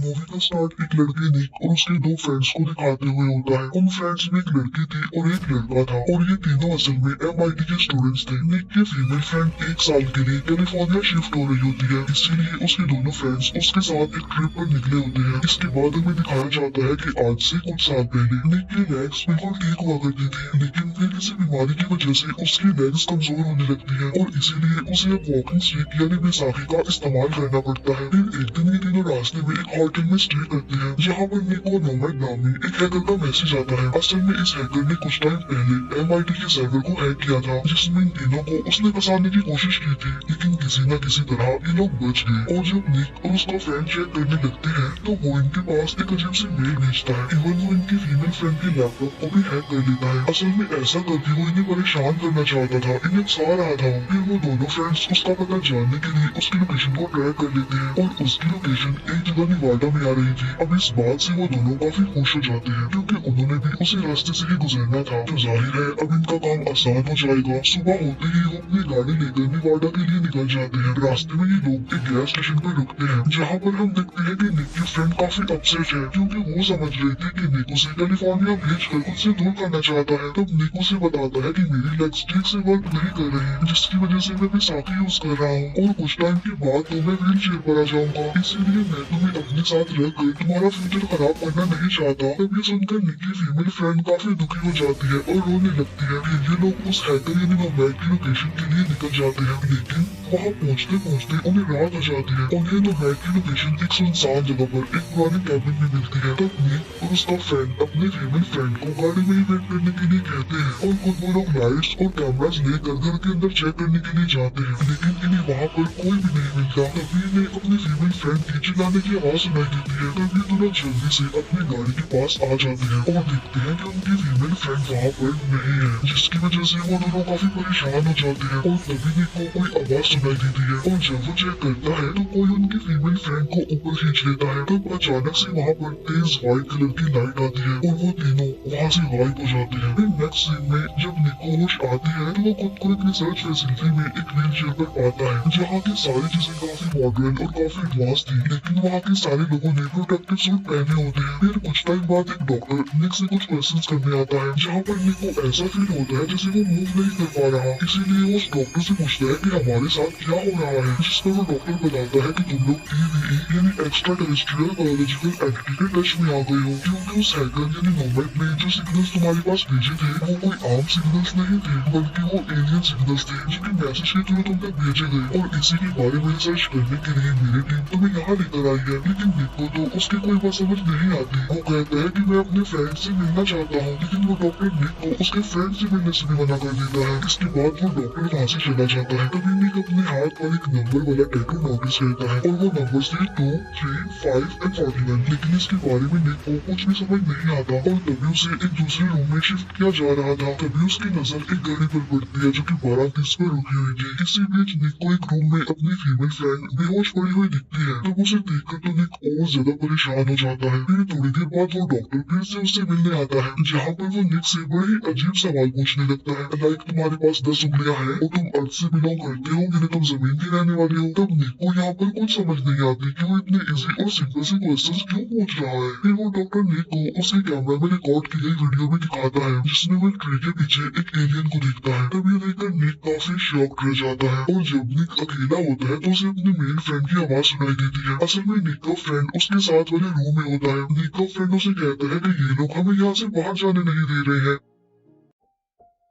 Movie का start एक लड़के निक और उसके दो फ्रेंड्स को दिखाते हुए होता है। उन फ्रेंड्स में एक लड़की थी और एक लड़का था और ये तीनों असल में MIT के स्टूडेंट्स थे। निक की फीमेल फ्रेंड 1 साल के लिए कैलिफोर्निया शिफ्ट हो रही होती है, इसीलिए उसके दोनों फ्रेंड्स उसके साथ एक ट्रिप पर निकले होते हैं। इसके बाद हमें दिखाया जाता है कि आज से कुछ साल पहले निक की लेग्स बिल्कुल ठीक हुआ करती थी, लेकिन फिर किसी बीमारी की वजह से उसकी लेग्स कमजोर होने लगती है और इसीलिए उसे अब वॉकिंग स्टिक यानी बैसाखी का इस्तेमाल करना पड़ता है। फिर एक दिन ये तीनों रास्ते में एक होटल में स्टे करते हैं, जहाँ पर निक को नोमैड नामी एक हैकर का मैसेज आता है। असल में इस हैकर ने कुछ टाइम पहले MIT के सर्वर को हैक किया था, जिसमें इन तीनों को उसने फंसाने की कोशिश की थी, लेकिन किसी न किसी तरह ये लोग बच गए। और जब निक और उसका फ्रेंड चेक करने लगते हैं तो वो इनके पास एक अजीब सी मेल भेजता है। इवन वो इनकी फीमेल फ्रेंड के लैपटॉप को भी हैक कर लेता है। असल में ऐसा करके वो इन्हें परेशान करना चाहता था, इन्हें उकसा रहा था। फिर वो दोनों फ्रेंड्स उसका पता जानने के लिए उसकी लोकेशन को ट्रैक कर लेते हैं और उसकी लोकेशन एक जगह निवाडा में आ रही थी। अब इस बात से वो दोनों काफी खुश हो जाते हैं, क्योंकि उन्होंने भी उसी रास्ते से ही गुजरना था, तो जाहिर है अब इनका काम आसान हो जाएगा। सुबह होते ही वो अपनी गाड़ी लेकर निवाडा के लिए निकल जाते हैं। रास्ते में ये लोग एक गैस स्टेशन पर रुकते हैं, जहाँ पर हम देखते हैं कि निक की फ्रेंड काफी अपसेट है, क्योंकि वो समझ रही थी कि निक उसे कैलिफोर्निया भेजकर खुद से दूर करना चाहता है। तब निक उसे बताता है कि मेरी लेग्स ठीक से वर्क नहीं कर रही, जिसकी वजह से मैं बैसाखी यूज कर रहा हूँ और कुछ टाइम के बाद तो मैं व्हील चेयर पर आ जाऊंगा, इसीलिए मैं तुम्हें अपने साथ रहकर तुम्हारा फ्यूचर खराब करना नहीं चाहता। तब ये सुनकर निक की फीमेल फ्रेंड काफी दुखी हो जाती है और रोने लगती है। फिर ये लोग उस हैकर यानी नोमैड की लोकेशन के लिए निकल जाते हैं, लेकिन वहाँ पहुँचते पहुँचते उन्हें रात हो जाती है। उन्हें नोमैड की लोकेशन एक सुनसान जगह पर एक पुराने कैबिन में मिलती है। तब निक और उसका फ्रेंड अपने फीमेल फ्रेंड को गाड़ी में ही वेट करने के लिए कहते हैं और खुद वो लोग लाइट्स और कैमरास लेकर घर के अंदर चेक करने के लिए जाते हैं, लेकिन इन्हें वहाँ पर कोई भी नहीं मिलता। तभी इन्हें अपनी फीमेल फ्रेंड की चिल्लाने की आवाज सुनाई देती है। तभी दोनों जल्दी से अपनी गाड़ी के पास आ जाते हैं और देखते हैं कि उनकी फीमेल फ्रेंड वहाँ पर नहीं है, जिसकी वजह से वो दोनों काफी परेशान हो जाते हैं। और तभी निक को कोई आवाज सुनाई देती है और जब वो चेक करता है तो कोई उनकी फीमेल फ्रेंड को ऊपर खींच लेता है। तब अचानक से वहाँ पर तेज व्हाइट कलर की लाइट आती है और वो तीनों वहाँ से गायब हो जाते हैं। फिर नेक्स्ट सीन में जब निक को होश आती है तो वो खुद को एक रिसर्च फैसिलिटी में एक व्हील चेयर पर पाता है, जहाँ की सारी चीजें काफी मॉडर्न और काफी एडवांस थी, लेकिन वहाँ के सारे लोगों ने प्रोटेक्टिव सूट पहने होते हैं। फिर कुछ टाइम बाद एक डॉक्टर निक से कुछ क्वेश्चंस करने आता है, जहाँ पर निक को ऐसा फील होता है जैसे वो मूव नहीं कर पा रहा। इसीलिए वो उस डॉक्टर से पूछता है कि हमारे साथ क्या हो रहा है, जिस पर वो डॉक्टर बताता है कि तुम लोग TVE यानी एक्स्ट्रा टेरेस्ट्रियल बायोलॉजिकल एंटिटी के टच में आ गए हो, क्योंकि उस हैकर यानी नोमैड ने जो सिग्नल्स तुम्हारे पास भेजे थे वो कोई आम सिग्नल्स नहीं थे, बल्कि वो एलियन सिग्नल्स थे, जो कि मैसेज के थ्रू तुम तक भेजे गए। और इसी के बारे में रिसर्च करने के लिए मेरी टीम तुम्हें यहाँ लेकर आई है। लेकिन निक को तो उसकी कोई बात समझ नहीं आती। वो कहता है कि मैं अपने फ्रेंड से मिलना चाहता हूँ, लेकिन वो डॉक्टर निक को उसके फ्रेंड से मिलने से भी मना कर देता है। इसके बाद वो डॉक्टर वहाँ से चला जाता है। तभी निक अपने हाथ पर एक नंबर वाला टैटू नोटिस करता है और वो नंबर थे 2, 3, 5 और 41, लेकिन इसके बारे में निक को कुछ भी समझ नहीं आता। और तभी उसे एक दूसरे रूम में शिफ्ट किया जा रहा था। तभी उसकी नजर एक घड़ी पर पड़ती है जो कि 12:30 पर रुकी हुई थी। इसी बीच निक को एक रूम में अपनी फीमेल फ्रेंड बेहोश पड़ी हुई दिखती है। तब उसे देखकर तो निक और ज्यादा परेशान हो जाता है। फिर थोड़ी देर बाद वो डॉक्टर फिर से उससे मिलने आता है, जहाँ पर वो निक से बड़े ही अजीब सवाल पूछने लगता है, लाइक तुम्हारे पास 10 उंगलियां हैं और तुम अर्थ से बिलोंग करते हो यानी तुम जमीन की रहने वाली हो। तब निक को यहाँ पर कुछ समझ नहीं आती कि वो इतने इजी और सिंपल से क्वेश्चंस क्यों पूछ रहा है। फिर वो डॉक्टर निक को उसके कैमरा में रिकॉर्ड की गई वीडियो में दिखाता है, जिसमें वो एक ट्री के पीछे एक एलियन को देखता है। तब ये देखकर निक काफी शॉक्ड रह जाता है और जब निक अकेला होता है तो उसे अपने मेल फ्रेंड की आवाज सुनाई देती है। असल में निक का फ्रेंड उसके साथ वाले रूम में होता है। निक का फ्रेंड उसे कहता है कि ये लोग हमें यहाँ से बाहर जाने नहीं दे रहे हैं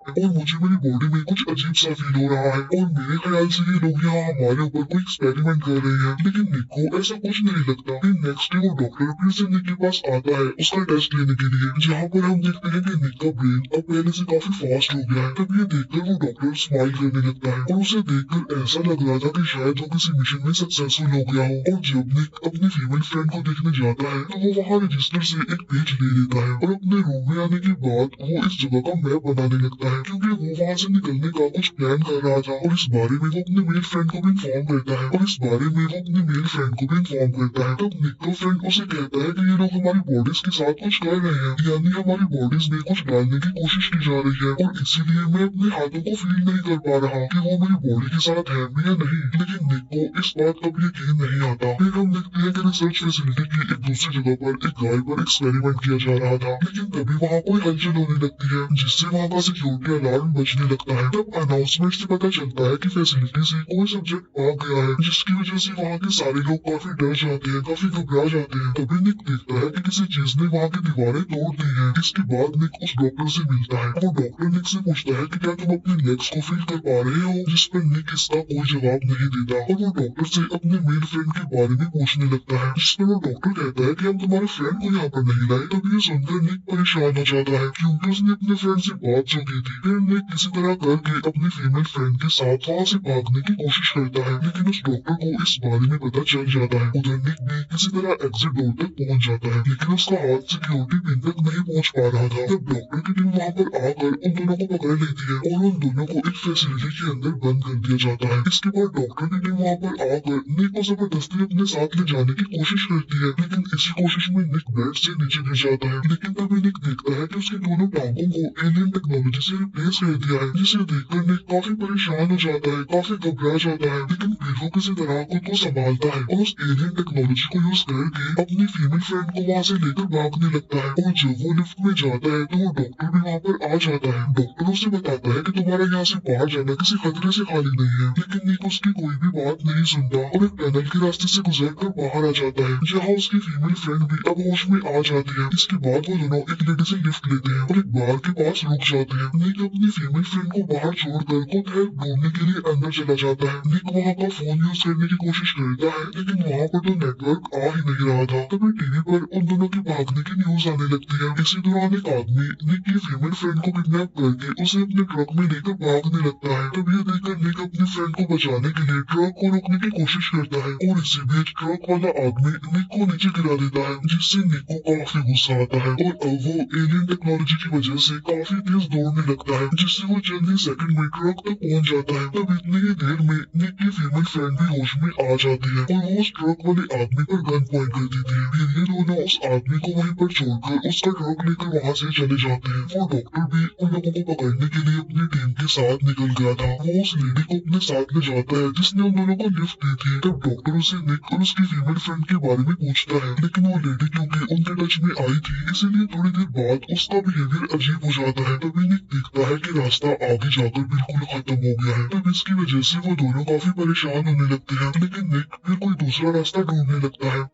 और मुझे मेरी बॉडी में कुछ अजीब सा फील हो रहा है और मेरे ख्याल से ये लोग यहाँ हमारे ऊपर कोई एक्सपेरिमेंट कर रहे हैं। लेकिन निक को ऐसा कुछ नहीं लगता। फिर नेक्स्ट डे वो डॉक्टर फिर से निक के पास आता है उसका टेस्ट लेने के लिए, जहाँ पर हम देखते हैं कि निक का ब्रेन अब पहले से काफी फास्ट हो गया है। तब ये देखकर वो डॉक्टर स्माइल करने लगता है और उसे देखकर ऐसा लग रहा था कि शायद वो किसी मिशन में सक्सेसफुल हो गया हो। और जब निक अपनी फीमेल फ्रेंड को देखने जाता है तो वो वहाँ रजिस्टर से एक पेज ले लेता है और अपने रूम में आने के बाद वो इस जगह का मैप बनाने लगता है। है क्योंकि वो वहाँ से निकलने का कुछ प्लान कर रहा था और इस बारे में वो अपने मेल फ्रेंड को भी इन्फॉर्म करता है और इस बारे में वो अपने मेल फ्रेंड को भी इन्फॉर्म करता है। तब निक का फ्रेंड उसे कहता है कि ये लोग हमारी बॉडीज के साथ कुछ कर रहे हैं, यानी हमारी बॉडीज में कुछ डालने की कोशिश की जा रही है और इसीलिए मैं अपने हाथों को फील नहीं कर पा रहा कि वो मेरी बॉडी के साथ है भी या नहीं। लेकिन निक को इस बात का भी यकीन नहीं आता। फिर हम देखते हैं कि रिसर्च फैसिलिटी की एक दूसरी जगह पर एक गाय पर एक्सपेरिमेंट किया जा रहा था, लेकिन तभी वहाँ कोई हलचल होने लगती है जिससे वहाँ का सिक्योरिटी अलार्म बजने लगता है। तब अनाउंसमेंट से पता चलता है कि फैसिलिटी से कोई सब्जेक्ट भाग गया है, जिसकी वजह से वहाँ के सारे लोग काफी डर जाते हैं, काफी घबरा जाते हैं। तभी निक देखता है कि किसी चीज ने वहाँ की दीवारें तोड़ दी है। इसके बाद निक उस डॉक्टर से मिलता है। वो डॉक्टर निक से पूछता है कि क्या तुम अपनी लेग्स को फील कर पा रहे हो, जिस पर निक इसका कोई जवाब नहीं देता और वो डॉक्टर से अपने मेल फ्रेंड के बारे में पूछने लगता है, जिस पर वो डॉक्टर कहता है कि हम तुम्हारे फ्रेंड को यहाँ पर नहीं लाए। तब ये सुनकर निक परेशान हो जाता है क्योंकि उसने अपने फ्रेंड से बात जो की थी। फिर निक किसी तरह करके अपनी फीमेल फ्रेंड के साथ वहाँ से भागने की कोशिश करता है, लेकिन उस डॉक्टर को इस बारे में पता चल जाता है। उधर निक भी किसी तरह एग्जिट डोर तक पहुँच जाता है, लेकिन उसका हाथ सिक्योरिटी पिन तक नहीं पहुँच पा रहा था। तब डॉक्टर की टीम वहाँ पर आकर उन दोनों को पकड़ लेती है और उन दोनों को एक फैसिलिटी के अंदर बंद कर दिया जाता है। इसके बाद डॉक्टर की टीम वहाँ पर आकर निक को जबरदस्ती अपने साथ ले जाने की कोशिश करती है, लेकिन इसी कोशिश में निक बेड से नीचे गिर जाता है। लेकिन तभी निक देखता है कि उसके दोनों टांगों को एलियन टेक्नोलॉजी से रिप्लेस कर दिया है, जिसे देखकर निक काफी परेशान हो जाता है, काफी घबरा जाता है। लेकिन फिर वो किसी तरह खुद को संभालता है और उस एलियन टेक्नोलॉजी को यूज करके अपनी फीमेल फ्रेंड को वहाँ से लेकर भागने लगता है। और जब वो लिफ्ट में जाता है तो वो डॉक्टर भी वहाँ पर आ जाता है। डॉक्टर उसे बताता है कि तुम्हारा यहाँ से बाहर जाना किसी खतरे से खाली नहीं है, लेकिन निक उसकी कोई भी बात नहीं सुनता और एक टनल के रास्ते से गुजरकर बाहर आ जाता है, जहाँ उसकी फीमेल फ्रेंड भी अब होश में आ जाती है। इसके बाद वो दोनों एक लेडी से लिफ्ट लेते हैं और एक बार के पास रुक जाते हैं। निक अपनी फीमेल फ्रेंड को बाहर छोड़कर खुद हेल्प ढूंढने के लिए अंदर चला जाता है। निक वहाँ का फोन यूज करने की कोशिश करता है, लेकिन वहाँ पर तो नेटवर्क आ ही नहीं रहा था। तभी टीवी पर उन दोनों के भागने की न्यूज आने लगती है। इसी दौरान एक आदमी निक की फीमेल फ्रेंड को किडनैप करके उसे अपने ट्रक में लेकर भागने लगता है। तब ये देखकर निक अपनी फ्रेंड को बचाने के लिए ट्रक को रोकने की कोशिश करता है और इसी बीच ट्रक वाला आदमी निक को नीचे गिरा देता है, जिससे निक को काफी गुस्सा आता है और अब वो एलियन टेक्नोलॉजी की वजह से काफी तेज दौड़ने लगता है, जिससे वो चंद ही सेकंड में ट्रक तक पहुंच जाता है। तब इतनी ही देर में निक की फीमेल फ्रेंड भी होश में आ जाती है और वो उस ट्रक वाले आदमी पर गन पॉइंट कर देती है। फिर ये दोनों उस आदमी को वहीं पर छोड़कर उसका ट्रक लेकर वहाँ से चले जाते हैं। वो डॉक्टर भी उन लोगों को पकड़ने के लिए अपनी टीम के साथ निकल गया था। वो उस लेडी को अपने साथ ले जाता है जिसने उन दोनों को लिफ्ट दी थी। तब डॉक्टर उसे निक और उसकी फीमेल फ्रेंड के बारे में पूछता है, लेकिन वो लेडी क्योंकि उनके टच में आई थी, इसीलिए थोड़ी देर बाद उसका बिहेवियर अजीब हो जाता है। तभी निक देखता है कि रास्ता आगे जाकर बिल्कुल खत्म हो गया है। तब इसकी वजह से वो दोनों काफी परेशान होने लगते हैं, लेकिन निक फिर कोई दूसरा रास्ता ढूंढने लगता है।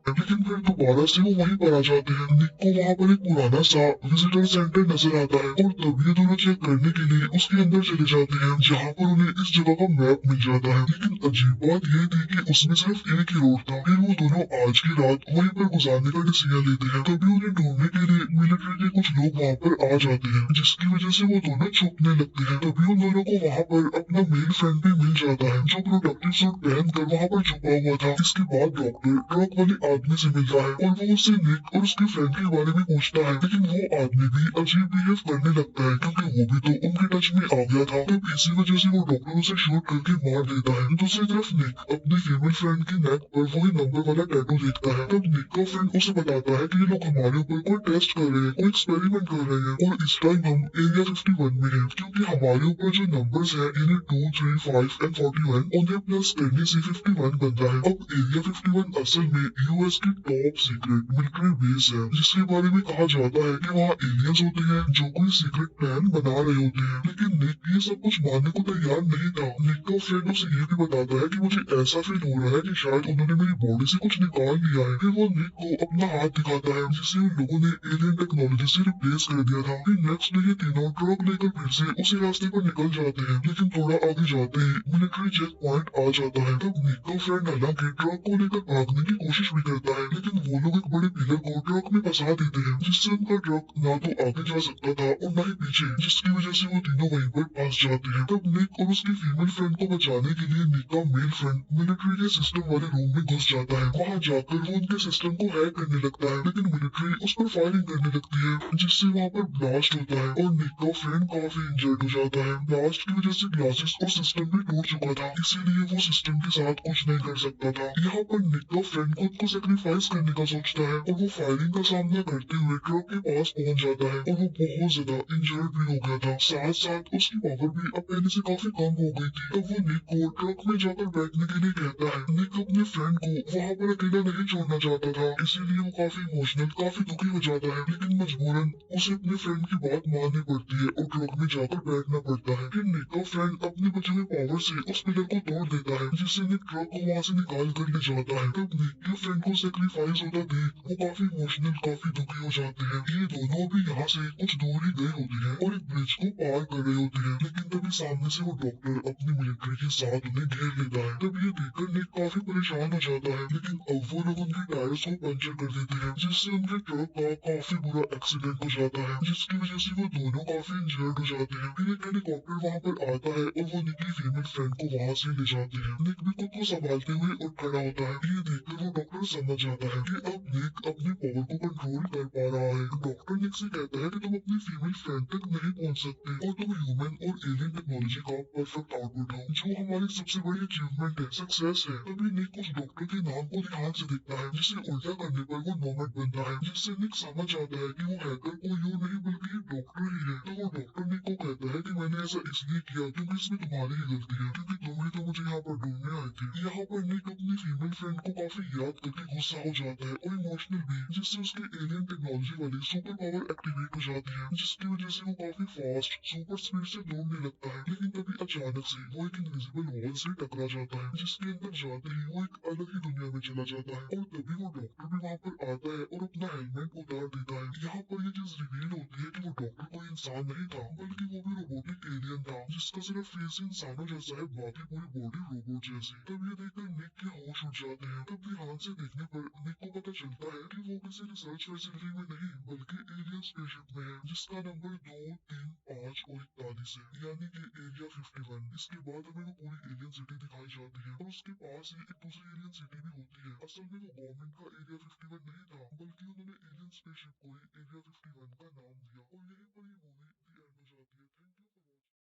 लेकिन फिर दोबारा से वो वहीं पर आ जाते हैं। निक को वहाँ पर एक पुराना सा विजिटर सेंटर नजर आता है और तब ये दोनों चेक करने के लिए उसके अंदर चले जाते हैं, जहाँ पर उन्हें इस जगह का मैप मिल जाता है। लेकिन अजीब बात ये थी कि उसमें सिर्फ एक ही रोड था। फिर वो दोनों आज की रात वहीं पर गुजारने का डिसीजन लेते हैं। तभी उन्हें ढूंढने के लिए मिलिट्री के कुछ लोग वहाँ पर आ जाते हैं, जिसकी वजह से वो दोनों छुपने लगते हैं। तभी उन दोनों को वहाँ पर अपना मेल फ्रेंड भी मिल जाता है, जो प्रोटेक्टिव सूट पहनकर वहाँ पर छुपा हुआ था। इसके बाद डॉक्टर ट्रक वाले आदमी से मिलता है और वो उससे निक और उसके फ्रेंड के बारे में पूछता है, लेकिन वो आदमी भी अजीब बिहेव करने लगता है क्योंकि वो भी तो उनके टच में आ गया था। तब इसी वजह से वो डॉक्टर उसे शूट करके मार देता है। दूसरी तरफ निक अपनी फीमेल फ्रेंड की नेक पर वही नंबर वाला टैटू देखता है। तब निक का फ्रेंड उसे बताता है कि ये लोग हमारे ऊपर कोई टेस्ट कर रहे हैं, कोई एक्सपेरिमेंट कर रहे हैं और इस टाइम हम एरिया 51 में हैं, क्योंकि हमारे ऊपर जो नंबर्स हैं यानी 2, 3, 5 और 41 उन्हें प्लस करने से 51 बनता है। अब एरिया 51 असल में यूएस की टॉप सीक्रेट मिलिट्री बेस है, जिसके बारे में कहा जाता है कि वहाँ एलियंस होते हैं जो कोई सीक्रेट प्लान बना रहे होते हैं। लेकिन निक ये सब कुछ मानने को तैयार नहीं था। निक का फ्रेंड उसे ये भी बताता है कि मुझे ऐसा फील हो रहा है कि शायद उन्होंने मेरी बॉडी से कुछ निकाल लिया है। फिर वो निक को अपना हाथ दिखाता है, जिसे उन लोगों ने एलियन टेक्नोलॉजी से रिप्लेस कर दिया था। फिर नेक्स्ट डे ये तीनों ट्रक लेकर फिर से उसी रास्ते पर निकल जाते हैं, लेकिन थोड़ा आगे जाते ही मिलिट्री चेक पॉइंट आ जाता है। तब निक का फ्रेंड हालांकि ट्रक को लेकर भागने की कोशिश भी करता है, लेकिन वो लोग एक बड़े पिलर को ट्रक में फंसा देते हैं, जिससे उनका ट्रक ना तो आगे जा सकता था और न ही पीछे, जिसकी वजह से वो तीनों वहीं पर फंस जाते हैं। तब निक और उसकी फीमेल फ्रेंड को बचाने के लिए निक का मेल फ्रेंड मिलिट्री के सिस्टम वाले रूम में घुस जाता है। वहाँ जाकर वो उनके सिस्टम को हैक करने लगता है, लेकिन मिलिट्री उस पर फायरिंग करने लगती है, जिससे वहाँ पर ब्लास्ट होता है और निक का फ्रेंड काफी इंजर्ड हो जाता है। ब्लास्ट की वजह से ग्लासेस और सिस्टम भी टूट चुका था, इसीलिए वो सिस्टम के साथ कुछ नहीं कर सकता था। यहाँ पर निक का फ्रेंड खुद को सेक्रीफाइस करने का सोचता है और वो फायरिंग का सामना करते हुए ट्रक के पास पहुंच जाता है और वो बहुत ज्यादा इंजर्ड भी हो गया था। साथ साथ उसकी पावर भी अब पहले से काफी कम हो गई थी। तब वो निक को ट्रक में जाकर बैठने के लिए कहता है। निक अपने फ्रेंड को वहाँ पर अकेला नहीं छोड़ना चाहता था, इसीलिए वो काफी इमोशनल, काफी दुखी हो जाता है, लेकिन मजबूरन उसे अपने फ्रेंड की बात माननी पड़ती है और ट्रक में जाकर बैठना पड़ता है। फिर निक का फ्रेंड अपने बचे हुए पावर से उस पिलर को तोड़ देता है, जिससे निक ट्रक को वहाँ से निकाल कर ले जाता है। तब निक के फ्रेंड को सेक्रीफाइस होता देख वो काफी इमोशनल, काफी दुखी हो जाते हैं। ये दोनों भी यहाँ से कुछ दूर ही गए होते हैं और एक ब्रिज को पार कर रहे होते हैं, लेकिन तभी सामने से वो डॉक्टर अपनी मिलिट्री के साथ उन्हें घेर लेता है। तब ये देखकर निक काफी परेशान हो जाता है, लेकिन अब वो लोग उनके टायर्स को पंचर कर देते हैं, जिससे उनके ट्रक का काफी बुरा एक्सीडेंट हो जाता है, जिसकी वजह से वो दोनों काफी इंजर्ड हो जाते हैं। फिर एक हेलीकॉप्टर वहाँ पर आता है और वो निक की फीमेल फ्रेंड को वहाँ से ले जाते हैं। निक भी खुद को संभालते हुए उठ खड़ा होता है। ये देखकर वो डॉक्टर समझ जाता है कि अब निक अपनी पावर को कंट्रोल कर पा रहा है। डॉक्टर निक से कहता है कि तुम अपनी फीमेल फ्रेंड तक नहीं पहुंच सकते और तुम ह्यूमन और एलियन टेक्नोलॉजी का परफेक्ट आउटपुट हो, जो हमारी सबसे बड़ी अचीवमेंट है, सक्सेस है। तभी निक उस डॉक्टर के नाम को ध्यान से देखता है, जिसे उल्टा करने पर वो नोमेट बनता है, जिससे निक समझ जाता है कि वो हैकर कोई और नहीं बल्कि डॉक्टर ही है। तो वो डॉक्टर निक को कहता है कि मैंने ऐसा इसलिए किया क्योंकि इसमें तुम्हारी ही गलती है, क्योंकि तुम ही तो मुझे यहाँ पर ढूंढने आए थे। यहाँ पर निक अपनी फीमेल फ्रेंड को काफी याद करके गुस्सा हो जाता है और इमोशनल भी, जिससे उसके एलियन टेक्नोलॉजी वाली सुपर पावर एक्टिवेट हो जाती है, जिसकी वजह से वो काफी फास्ट सुपर स्पीड से दौड़ने लगता है। लेकिन तभी अचानक से वो एक इनविजिबल वॉल से टकरा जाता है, जिसके अंदर जाते ही वो एक अलग ही दुनिया में चला जाता है और तभी वो डॉक्टर भी वहाँ पर आता है और अपना हेलमेट उतार देता है। यहाँ पर ये चीज रिवील होती है कि वो डॉक्टर कोई इंसान नहीं था, बल्कि वो भी रोबोटिक एलियन था, जिसका सिर्फ फेस इंसानों जैसा है, बाकी पूरी बॉडी रोबोट जैसी। तब ये देखकर निक के होश उड़ जाते हैं। तब ध्यान से देखने पर निक को पता चलता है कि वो किसी रिसर्च फैसिलिटी में नहीं बल्कि एलियन स्पेसशिप में है, जिसका नंबर 2, 3, 5 और 41 है, यानी कि एरिया 51। इसके बाद हमें वो पूरी एलियन सिटी दिखाई जाती है और उसके पास ही एक दूसरी एलियन सिटी भी होती है। असल में वो गवर्नमेंट का एरिया 51 नहीं था, बल्कि उन्होंने एलियन स्पेसशिप को ही एरिया 51 का नाम दिया। और यहीं पर ये मूवी दी एंड हो जाती है। Thank you.